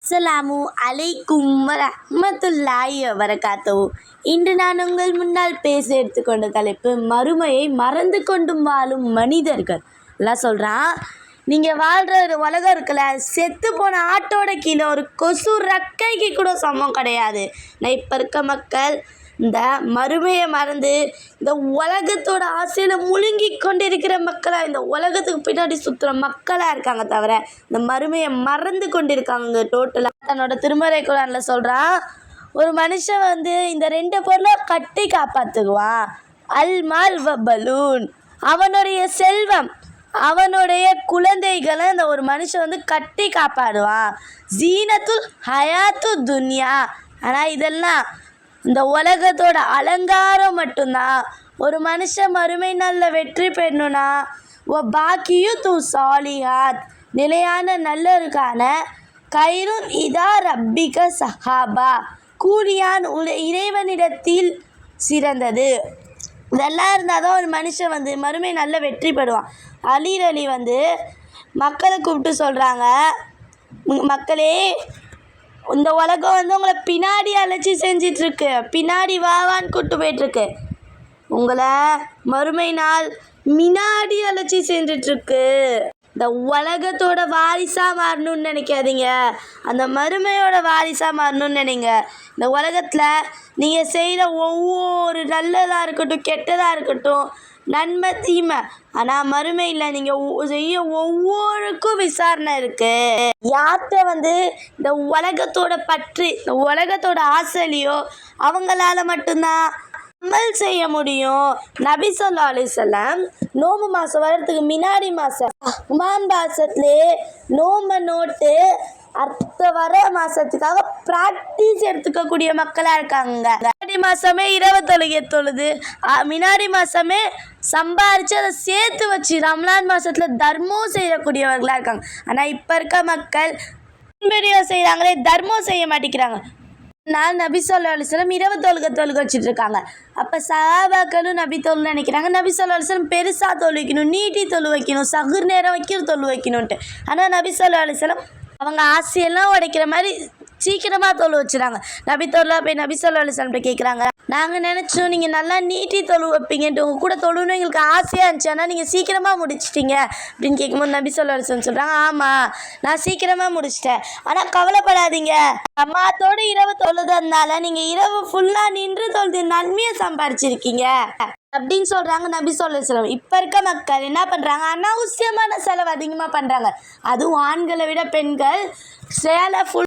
அஸ்ஸலாமு அலைக்கும் வரஹ்மத்துல்லாஹி வபரகாத்துஹு. இன்று நான் உங்கள் முன்னால் பேச எடுத்துக்கொண்ட தலைப்பு மறுமையை மறந்து கொண்டும் வாழும் மனிதர்கள். எல்லாம் சொல்கிறான், நீங்கள் வாழ்கிற உலகம் இருக்குல்ல, செத்து போன ஆட்டோட கீழே ஒரு கொசு ரக்கைக்கு கூட சமம் கிடையாது. நான் இப்போ இருக்க மக்கள் இந்த மறுமையை மறந்து இந்த உலகத்தோட ஆசையில் முழுங்கி கொண்டிருக்கிற மக்களாக, இந்த உலகத்துக்கு பின்னாடி சுற்றுற மக்களாக இருக்காங்க தவிர இந்த மறுமையை மறந்து கொண்டிருக்காங்க. டோட்டலாக தன்னோட திருமறை குர்ஆனில் சொல்கிறான், ஒரு மனுஷன் இந்த 2 பொருளை கட்டி காப்பாற்றுக்குவான். அல் மால் வ பலூன், அவனுடைய செல்வம், அவனுடைய குழந்தைகளை இந்த ஒரு மனுஷன் கட்டி காப்பாடுவான். ஜீனத்துல் ஹயாத்து துன்யா, ஆனால் இதெல்லாம் இந்த உலகத்தோட அலங்காரம் மட்டும்தான். ஒரு மனுஷன் மறுமை நாளில் வெற்றி பெறணும்னா பாக்கியும் தூ சாலிஹாத், நிலையான நல்லருக்கான கைருன் இதா ரப்பிக சஹாபா, கூலியான் இறைவனிடத்தில் சிறந்தது. இதெல்லாம் இருந்தால் தான் ஒரு மனுஷன் மறுமை நல்ல வெற்றி பெறுவான். அலி மக்களை கூப்பிட்டு சொல்கிறாங்க, மக்களே, இந்த உலகம் உங்களை பின்னாடி அழைச்சி செஞ்சிட்ருக்கு, பின்னாடி வாவான்னு கூப்பிட்டு போயிட்டுருக்கு. உங்களை மறுமை நாள் முன்னாடி அழைச்சி செஞ்சிட்ருக்கு. இந்த உலகத்தோட வாரிசாக மாறணும்னு நினைக்காதீங்க, அந்த மறுமையோட வாரிசாக மாறணும்னு நினைங்க. இந்த உலகத்தில் நீங்கள் செய்கிற ஒவ்வொரு நல்லதாக இருக்கட்டும் கெட்டதாக இருக்கட்டும், நன்மை தீமை, ஆனால் மறுமையில் நீங்கள் செய்ய ஒவ்வொருக்கும் விசாரணை இருக்குது. யார்கிட்ட இந்த உலகத்தோட பற்று, இந்த உலகத்தோட ஆசையிலையோ அவங்களால மட்டும்தான் அமல் செய்ய முடியும். நபி ஸல்லல்லாஹு அலைஹி வஸல்லம் நோம்பு மாதம் வர்றதுக்கு முன்னாடி மாதம் மாசத்துலேயே நோம்பை நோட்டு அடுத்த வர மாதத்துக்காக ப்ராக்டிஸ் எடுத்துக்கக்கூடிய மக்களாக இருக்காங்க. முன்னாடி மாதமே இரவு தொழுகை தொழுது, முன்னாடி மாதமே சம்பாரித்து அதை சேர்த்து வச்சு ரம்லான் மாதத்தில் தர்மம் செய்யக்கூடியவர்களாக இருக்காங்க. ஆனால் இப்போ இருக்க மக்கள் வீடியோ செய்கிறாங்களே, தர்மம் செய்ய மாட்டேங்கிறாங்க. நான் நபி ஸல்லல்லாஹு அலைஹி வஸல்லம் இரவு தொழுகை வச்சுட்டு இருக்காங்க. அப்போ சஹாபாக்களும் நபி தொழு நினைக்கிறாங்க, நபி ஸல்லல்லாஹு அலைஹி வஸல்லம் பெருசாக தொழு வைக்கணும், நீட்டி தொழு வைக்கணும், சகுர் நேரம் வைக்கிற தொழு வைக்கணுன்ட்டு. ஆனால் நபி ஸல்லல்லாஹு அலைஹி வஸல்லம் அவங்க ஆசையெல்லாம் உடைக்கிற மாதிரி சீக்கிரமாக தொழு வச்சுறாங்க. நபி தொழில் போய் நபி ஸல்லல்லாஹு அலைஹி வஸல்லம் கேட்குறாங்க, நாங்கள் நினச்சோம் நீங்கள் நல்லா நீட்டி தொழு வைப்பீங்கன்ட்டு, உங்கள் கூட தொழுன்னு எங்களுக்கு ஆசையாக இருந்துச்சு, ஆனால் நீங்கள் சீக்கிரமாக முடிச்சிட்டிங்க அப்படின்னு கேட்கும்போது நபி ஸல்லல்லாஹு அலைஹி வஸல்லம் சொல்கிறாங்க, ஆமாம் நான் சீக்கிரமாக முடிச்சிட்டேன், ஆனால் கவலைப்படாதீங்க, அம்மாத்தோடு இரவு தொழுததுனால நீங்கள் இரவு ஃபுல்லாக நின்று தொழுது நன்மையை சம்பாரிச்சிருக்கீங்க அப்படின்னு சொல்கிறாங்க நபி ஸல்லல்லாஹு அலைஹி வஸல்லம். இப்போ இருக்க மக்கள் என்ன பண்ணுறாங்க, அனாவசியமான செலவு அதிகமாக பண்ணுறாங்க. அதுவும் ஆண்களை விட பெண்கள் சேலை ஃபுல்